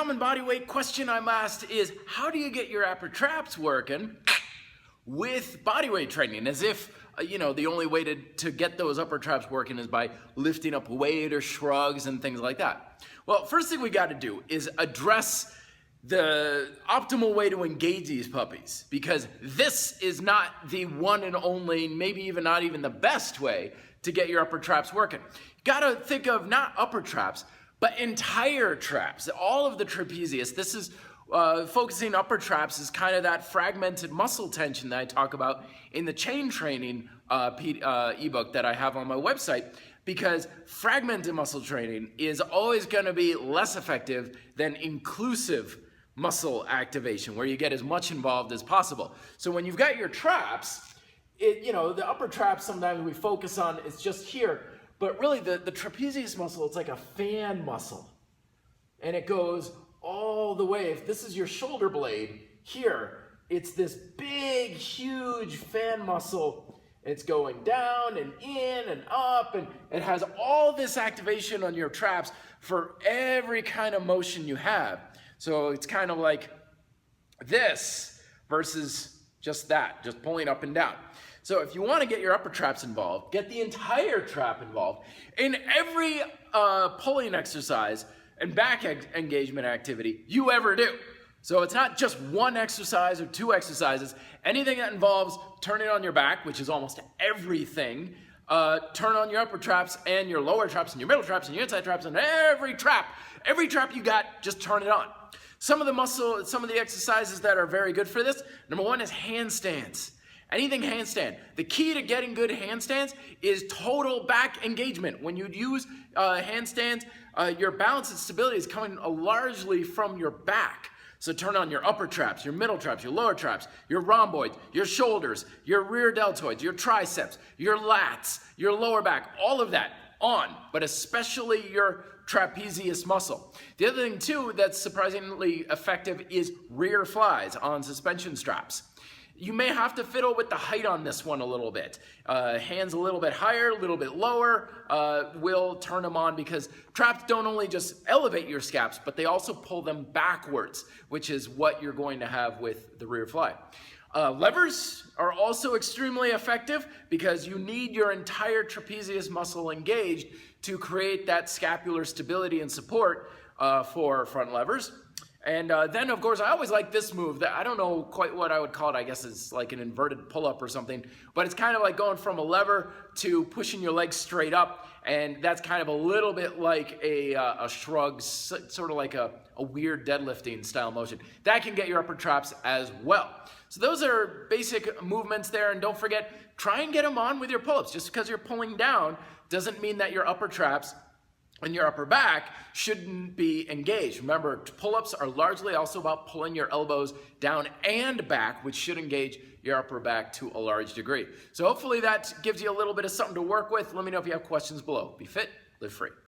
common bodyweight question I'm asked is, how do you get your upper traps working with bodyweight training? As if, the only way to get those upper traps working is by lifting up weight or shrugs and things like that. Well, first thing we got to do is address the optimal way to engage these puppies, because this is not the one and only, maybe even not even the best way to get your upper traps working. You gotta think of not upper traps, but entire traps, all of the trapezius. This is focusing upper traps is kind of that fragmented muscle tension that I talk about in the chain training ebook that I have on my website, because fragmented muscle training is always going to be less effective than inclusive muscle activation, where you get as much involved as possible. So when you've got your traps, the upper traps sometimes we focus on is just here, but really the trapezius muscle, it's like a fan muscle, and it goes all the way. If this is your shoulder blade here, it's this big, huge fan muscle. It's going down and in and up, and it has all this activation on your traps for every kind of motion you have. So it's kind of like this versus just that, just pulling up and down. So if you want to get your upper traps involved, get the entire trap involved in every pulling exercise and back engagement activity you ever do. So it's not just one exercise or two exercises. Anything that involves turning on your back, which is almost everything, turn on your upper traps and your lower traps and your middle traps and your inside traps, and every trap you got, just turn it on. Some of the exercises that are very good for this, number one is handstands. Anything handstand. The key to getting good handstands is total back engagement. When you use handstands, your balance and stability is coming largely from your back. So turn on your upper traps, your middle traps, your lower traps, your rhomboids, your shoulders, your rear deltoids, your triceps, your lats, your lower back, all of that on, but especially your trapezius muscle. The other thing too that's surprisingly effective is rear flies on suspension straps. You may have to fiddle with the height on this one a little bit. Hands a little bit higher, a little bit lower, will turn them on, because traps don't only just elevate your scaps, but they also pull them backwards, which is what you're going to have with the rear fly. Levers are also extremely effective, because you need your entire trapezius muscle engaged to create that scapular stability and support for front levers. And then, of course, I always like this move that I don't know quite what I would call it. I guess it's like an inverted pull-up or something. But it's kind of like going from a lever to pushing your legs straight up. And that's kind of a little bit like a shrug, sort of like a weird deadlifting style motion. That can get your upper traps as well. So those are basic movements there. And don't forget, try and get them on with your pull-ups. Just because you're pulling down doesn't mean that your upper traps and your upper back shouldn't be engaged. Remember, pull-ups are largely also about pulling your elbows down and back, which should engage your upper back to a large degree. So hopefully that gives you a little bit of something to work with. Let me know if you have questions below. Be fit, live free.